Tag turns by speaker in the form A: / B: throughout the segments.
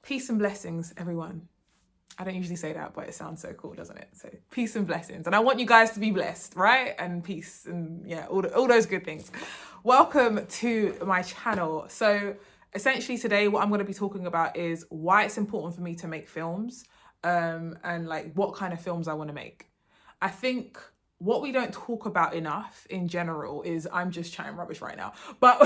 A: Peace and blessings, everyone. I don't usually say that, but it sounds so cool, doesn't it? So peace and blessings. And I want you guys to be blessed, right? And peace and yeah, all those good things. Welcome to my channel. So essentially today, what I'm going to be talking about is why it's important for me to make films, and like what kind of films I want to make. I think what we don't talk about enough in general is, I'm just chatting rubbish right now, but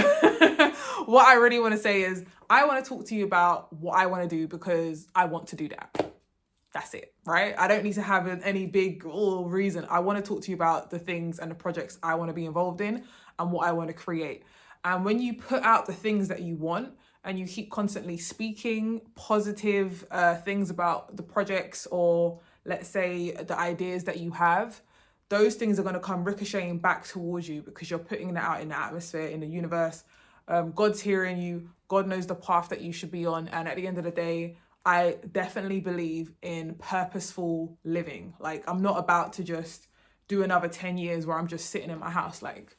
A: what I really want to say is I want to talk to you about what I want to do because I want to do that. That's it, right? I don't need to have any big reason. I want to talk to you about the things and the projects I want to be involved in and what I want to create. And when you put out the things that you want and you keep constantly speaking positive things about the projects, or let's say the ideas that you have, those things are going to come ricocheting back towards you because you're putting that out in the atmosphere, in the universe. God's hearing you. God knows the path that you should be on. And at the end of the day, I definitely believe in purposeful living. Like, I'm not about to just do another 10 years where I'm just sitting in my house like,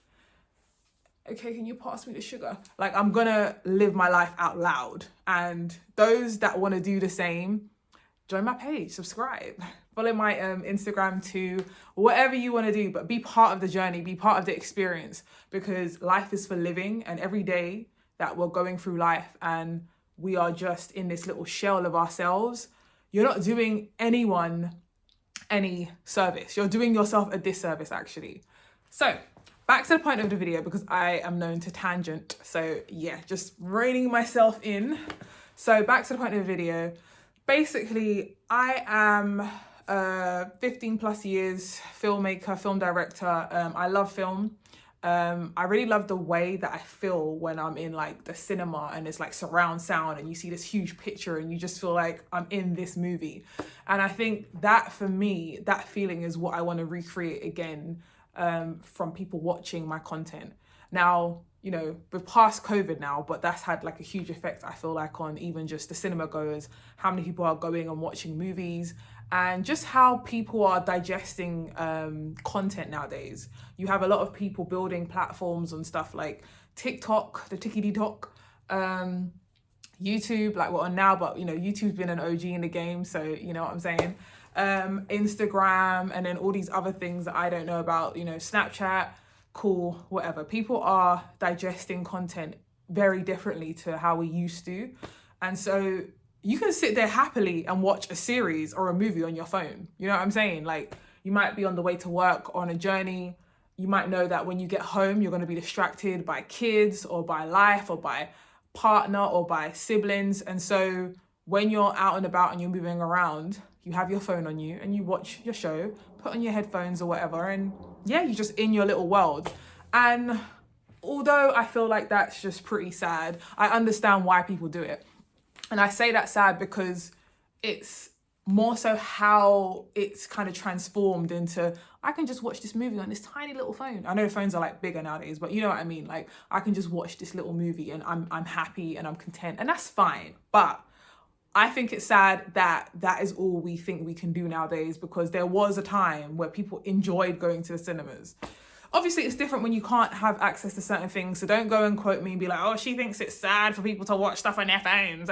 A: okay, can you pass me the sugar? Like, I'm gonna live my life out loud. And those that want to do the same, join my page, subscribe, follow my Instagram too, whatever you want to do, but be part of the journey, be part of the experience, because life is for living. And every day that we're going through life and we are just in this little shell of ourselves, you're not doing anyone any service. You're doing yourself a disservice, actually. So back to the point of the video, because I am known to tangent. So yeah, just reining myself in. So back to the point of the video. Basically, I am 15 plus years filmmaker, film director. I love film. I really love the way that I feel when I'm in like the cinema and it's like surround sound and you see this huge picture and you just feel like I'm in this movie. And I think that for me, that feeling is what I want to recreate again, from people watching my content. Now, you know, we're past COVID now, but that's had like a huge effect, I feel like, on even just the cinema goers, how many people are going and watching movies, and just how people are digesting content nowadays. You have a lot of people building platforms on stuff like TikTok, the tickety-tock, YouTube, like we're on now, but you know, YouTube's been an OG in the game, so you know what I'm saying. Instagram, and then all these other things that I don't know about, you know, Snapchat, cool, whatever. People are digesting content very differently to how we used to. And so you can sit there happily and watch a series or a movie on your phone. You know what I'm saying? Like, you might be on the way to work on a journey. You might know that when you get home, you're going to be distracted by kids or by life or by partner or by siblings. And so when you're out and about and you're moving around, you have your phone on you and you watch your show, put on your headphones or whatever, and yeah, you're just in your little world. And although I feel like that's just pretty sad, I understand why people do it. And I say that's sad because it's more so how it's kind of transformed into, I can just watch this movie on this tiny little phone. I know phones are like bigger nowadays, but you know what I mean? Like, I can just watch this little movie and I'm happy and I'm content, and that's fine. But I think it's sad that that is all we think we can do nowadays, because there was a time where people enjoyed going to the cinemas. Obviously, it's different when you can't have access to certain things. So don't go and quote me and be like, oh, she thinks it's sad for people to watch stuff on their phones.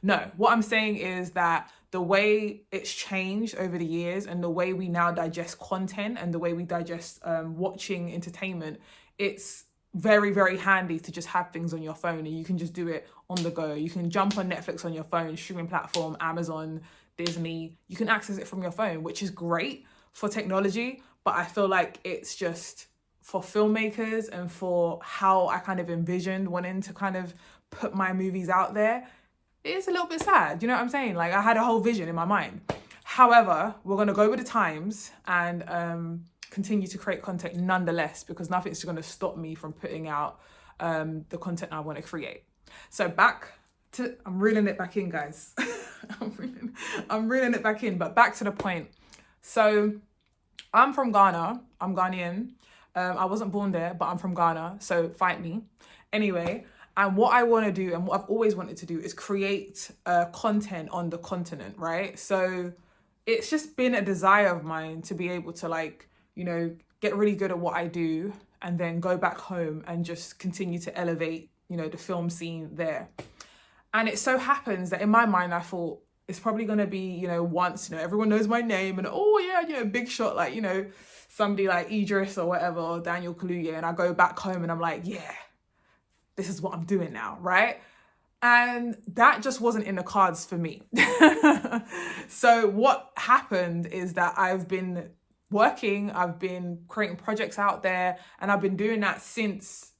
A: No, what I'm saying is that the way it's changed over the years and the way we now digest content and the way we digest watching entertainment, it's very, very handy to just have things on your phone and you can just do it on the go. You can jump on Netflix on your phone, streaming platform, Amazon, Disney. You can access it from your phone, which is great for technology. But I feel like it's just for filmmakers and for how I kind of envisioned wanting to kind of put my movies out there, it's a little bit sad. You know what I'm saying? Like, I had a whole vision in my mind. However, we're going to go with the times and continue to create content nonetheless, because nothing's going to stop me from putting out the content I want to create. So back to, I'm reeling it back in, guys. I'm reeling it back in, but back to the point. So I'm from Ghana. I'm Ghanaian. I wasn't born there, but I'm from Ghana, so fight me. Anyway, and what I want to do and what I've always wanted to do is create content on the continent, right? So it's just been a desire of mine to be able to, like, you know, get really good at what I do and then go back home and just continue to elevate, you know, the film scene there. And it so happens that in my mind, I thought it's probably going to be, once, everyone knows my name and, oh yeah, big shot, like, somebody like Idris or whatever, or Daniel Kaluuya. And I go back home and I'm like, yeah, this is what I'm doing now, right? And that just wasn't in the cards for me. So what happened is that I've been working, I've been creating projects out there, and I've been doing that since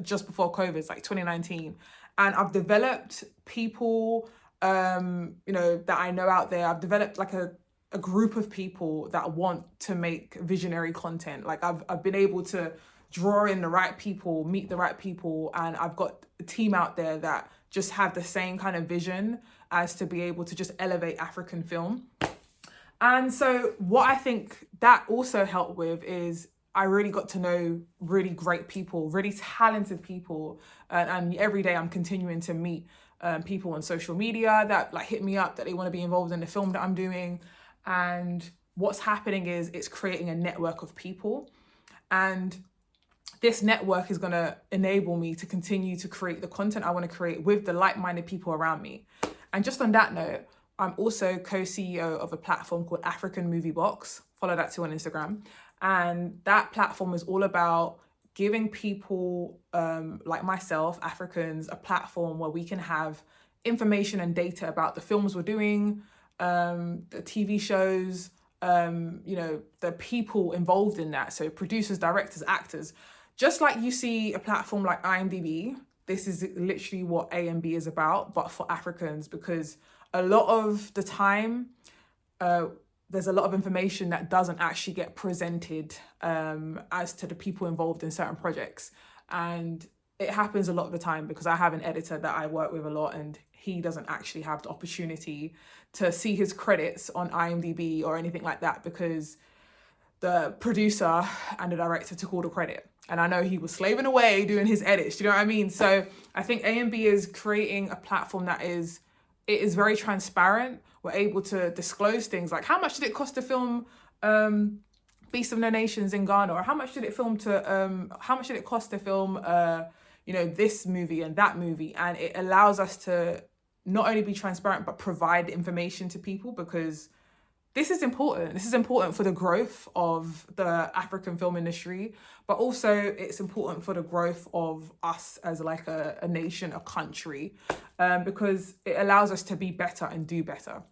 A: just before COVID, it's like 2019. And I've developed people, that I know out there. I've developed like a group of people that want to make visionary content. Like I've been able to draw in the right people, meet the right people, and I've got a team out there that just have the same kind of vision as to be able to just elevate African film. And so what I think that also helped with is I really got to know really great people, really talented people. And every day I'm continuing to meet people on social media that like hit me up that they want to be involved in the film that I'm doing. And what's happening is it's creating a network of people. And this network is going to enable me to continue to create the content I want to create with the like-minded people around me. And just on that note, I'm also co-CEO of a platform called African Movie Box. Follow that too on Instagram. And that platform is all about giving people like myself, Africans, a platform where we can have information and data about the films we're doing, the TV shows, the people involved in that. So producers, directors, actors. Just like you see a platform like IMDb, this is literally what AMB is about, but for Africans, because a lot of the time, there's a lot of information that doesn't actually get presented as to the people involved in certain projects. And it happens a lot of the time because I have an editor that I work with a lot, and he doesn't actually have the opportunity to see his credits on IMDb or anything like that because the producer and the director took all the credit. And I know he was slaving away doing his edits. Do you know what I mean? So I think AMB is creating a platform that is very transparent. We're able to disclose things like how much did it cost to film Beast of No Nations in Ghana, or how much did it cost to film this movie and that movie. And it allows us to not only be transparent but provide information to people, because this is important. This is important for the growth of the African film industry, but also it's important for the growth of us as like a nation, a country, because it allows us to be better and do better,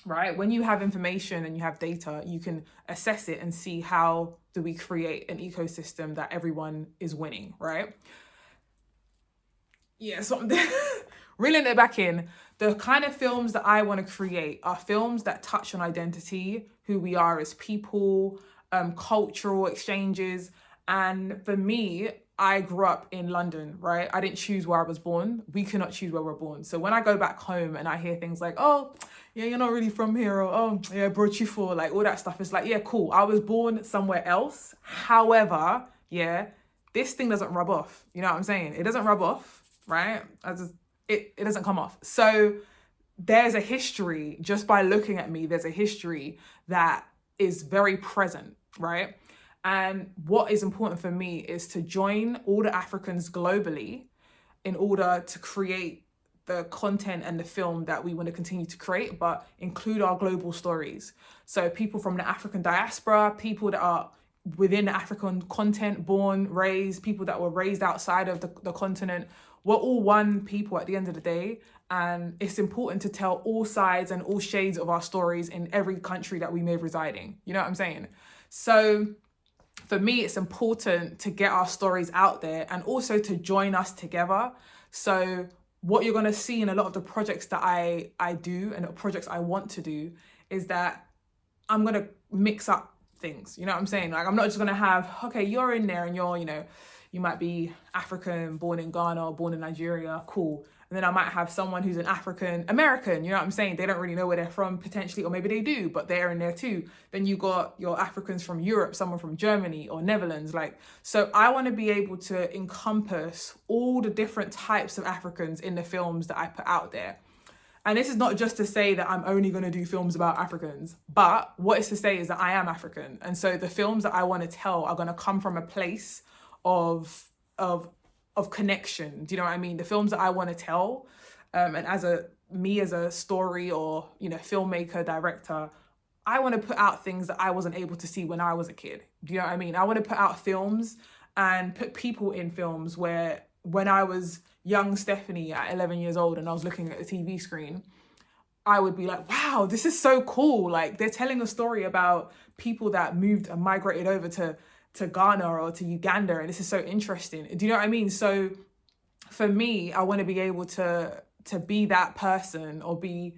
A: right? When you have information and you have data, you can assess it and see how do we create an ecosystem that everyone is winning, right? Yeah, so I'm reeling it back in. The kind of films that I want to create are films that touch on identity, who we are as people, cultural exchanges. And for me, I grew up in London, right? I didn't choose where I was born. We cannot choose where we're born. So when I go back home and I hear things like, oh, yeah, you're not really from here, or oh, yeah, brought you for, like all that stuff. It's like, yeah, cool. I was born somewhere else. However, yeah, this thing doesn't rub off. You know what I'm saying? It doesn't rub off, right? It doesn't come off. So there's a history, just by looking at me, there's a history that is very present, right? And what is important for me is to join all the Africans globally in order to create the content and the film that we want to continue to create, but include our global stories. So people from the African diaspora, people that are within the African continent, born, raised, people that were raised outside of the continent. We're all one people at the end of the day. And it's important to tell all sides and all shades of our stories in every country that we may reside in. You know what I'm saying? So for me, it's important to get our stories out there and also to join us together. So what you're going to see in a lot of the projects that I do and the projects I want to do is that I'm going to mix up things. You know what I'm saying? Like, I'm not just going to have, okay, you're in there and you're, you might be African, born in Ghana, or born in Nigeria, cool. And then I might have someone who's an African American, you know what I'm saying? They don't really know where they're from potentially, or maybe they do, but they're in there too. Then you got your Africans from Europe, someone from Germany or Netherlands. So I want to be able to encompass all the different types of Africans in the films that I put out there. And this is not just to say that I'm only going to do films about Africans, but what it's to say is that I am African. And so the films that I want to tell are going to come from a place of connection. Do you know what I mean? The films that I want to tell And as a story or, you know, filmmaker, director, I want to put out things that I wasn't able to see when I was a kid. Do you know what I mean? I want to put out films and put people in films where when I was young Stephanie at 11 years old and I was looking at the TV screen, I would be like, wow, this is so cool. Like, they're telling a story about people that moved and migrated over to Ghana or to Uganda, and this is so interesting. Do you know what I mean? So for me, I want to be able to be that person or be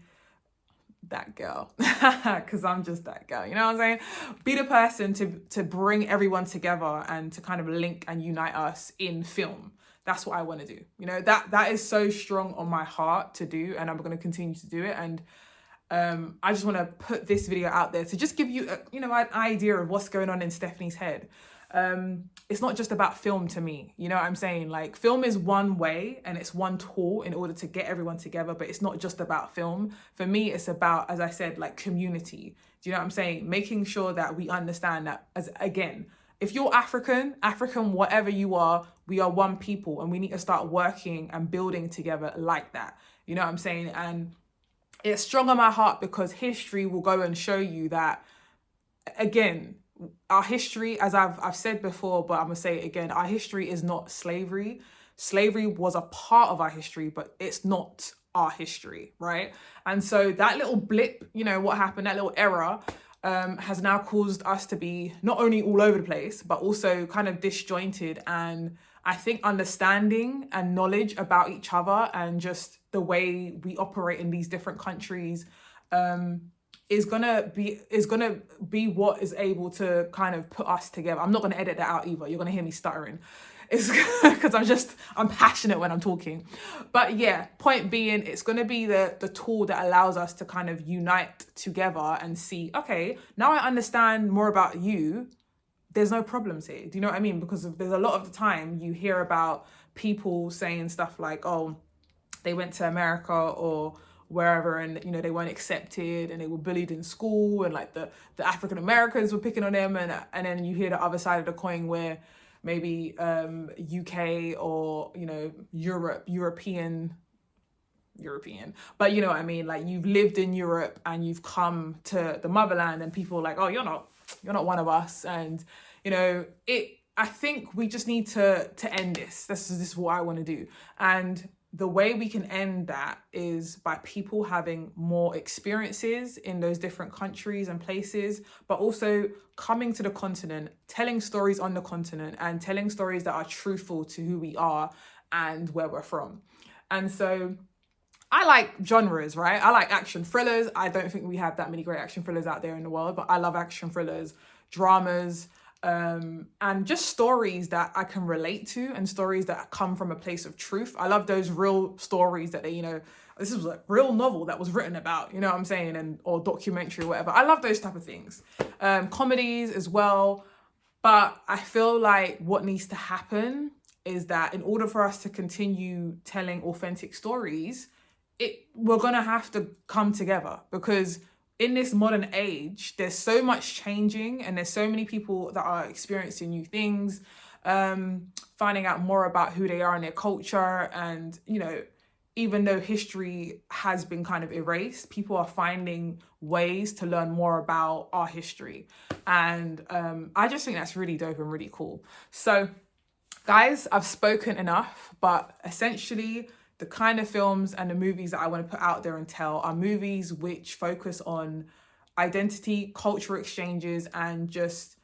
A: that girl, because I'm just that girl, you know what I'm saying? Be the person to bring everyone together and to kind of link and unite us in film. That's what I want to do. You know, that is so strong on my heart to do, and I'm going to continue to do it. And I just want to put this video out there to just give you an idea of what's going on in Stephanie's head. It's not just about film to me, you know what I'm saying? Like, film is one way and it's one tool in order to get everyone together, but it's not just about film. For me, it's about, as I said, like, community. Do you know what I'm saying? Making sure that we understand that, as again, if you're African, whatever you are, we are one people, and we need to start working and building together like that. You know what I'm saying? And it's strong on my heart because history will go and show you that, again, our history, as I've said before, but I'm gonna say it again, our history is not slavery. Slavery was a part of our history, but it's not our history, right? And so that little blip, you know, what happened, that little error, has now caused us to be not only all over the place, but also kind of disjointed. And I think understanding and knowledge about each other and just the way we operate in these different countries, is gonna be what is able to kind of put us together. I'm not gonna edit that out either. You're gonna hear me stuttering. It's because I'm passionate when I'm talking. But yeah, point being, it's gonna be the tool that allows us to kind of unite together and see, okay, now I understand more about you. There's no problems here. Do you know what I mean? Because there's a lot of the time you hear about people saying stuff like, oh, they went to America or wherever, and you know, they weren't accepted and they were bullied in school, and like the African Americans were picking on them, and then you hear the other side of the coin where maybe UK or, you know, European, but you know what I mean, like, you've lived in Europe and you've come to the motherland and people are like, oh, you're not one of us. And you know, I think we just need to end this. This is what I want to do. And the way we can end that is by people having more experiences in those different countries and places, but also coming to the continent, telling stories on the continent, and telling stories that are truthful to who we are and where we're from. And so I like genres, right? I like action thrillers. I don't think we have that many great action thrillers out there in the world, but I love action thrillers, dramas, and just stories that I can relate to, and stories that come from a place of truth. I love those real stories that this was a real novel that was written about, you know what I'm saying, and or documentary or whatever. I love those type of things. Comedies as well. But I feel like what needs to happen is that in order for us to continue telling authentic stories, we're gonna have to come together, because in this modern age, there's so much changing and there's so many people that are experiencing new things, finding out more about who they are and their culture. And, you know, even though history has been kind of erased, people are finding ways to learn more about our history. And I just think that's really dope and really cool. So guys, I've spoken enough, but essentially, the kind of films and the movies that I want to put out there and tell are movies which focus on identity, cultural exchanges, and just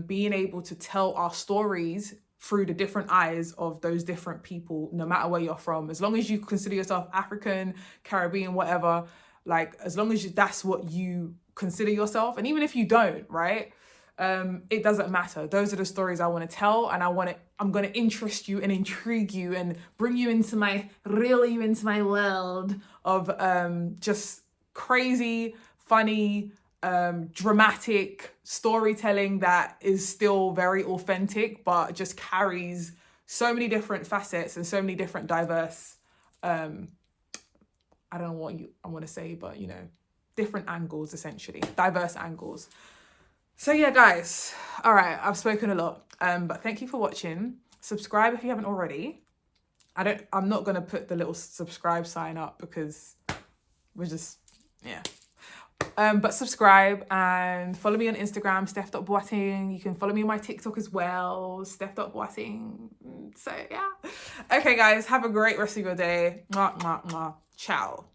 A: being able to tell our stories through the different eyes of those different people, no matter where you're from. As long as you consider yourself African, Caribbean, whatever, like, as long as that's what you consider yourself, and even if you don't, right? It doesn't matter. Those are the stories I want to tell, and I'm going to interest you and intrigue you and reel you into my world of just crazy, funny, dramatic storytelling that is still very authentic, but just carries so many different facets and so many different diverse, I don't know what I want to say, but you know, different angles, essentially, diverse angles. So yeah, guys, all right, I've spoken a lot, but thank you for watching. Subscribe if you haven't already. I'm not going to put the little subscribe sign up because we're just, yeah. But subscribe and follow me on Instagram, steph.boateng. You can follow me on my TikTok as well, steph.boateng. So yeah. Okay, guys, have a great rest of your day. Mwah, mwah, mwah. Ciao.